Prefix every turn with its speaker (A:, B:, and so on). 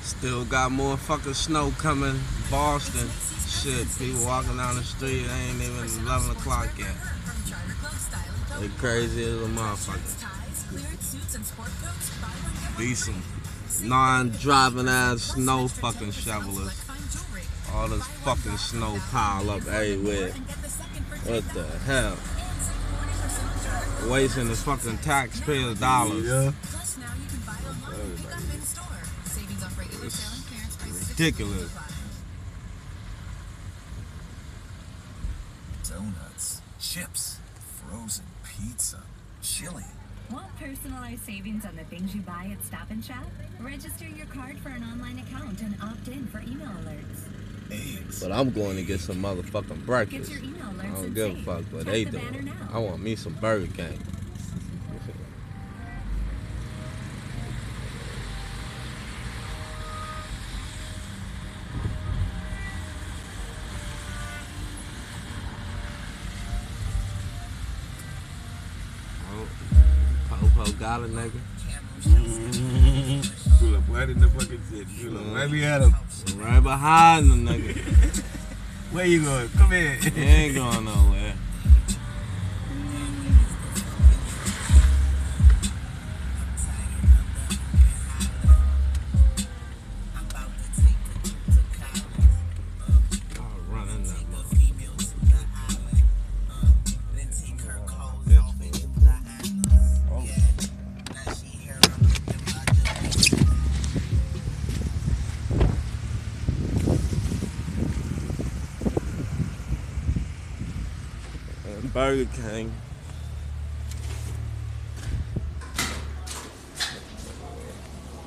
A: Still got more fucking snow coming. Boston. Shit, people walking down the street. It ain't even 11 o'clock yet. They crazy as a motherfucker. Be some non-driving ass snow fucking shovelers. All this fucking snow pile up everywhere. What the hell? Wasting the fucking taxpayers' dollars.
B: Yeah.
A: It's ridiculous.
C: Donuts, chips, frozen pizza, chili.
D: Want personalized savings on the things you buy at Stop and Shop? Register your card for an online account and opt in for email alerts.
C: Eggs.
A: But I'm going to get some motherfucking breakfast.
D: Get your email alerts
A: I don't
D: and
A: give a
D: save.
A: fuck what
D: Tap
A: they
D: the banner
A: doing.
D: now.
A: I want me some Burger King. Popo got a nigga.
B: Pull up right in the fucking shit. Pull up right behind him.
A: Right behind the nigga.
B: Where you going? Come here.
A: He ain't going nowhere. I'll run in that motherfucker. Burger King.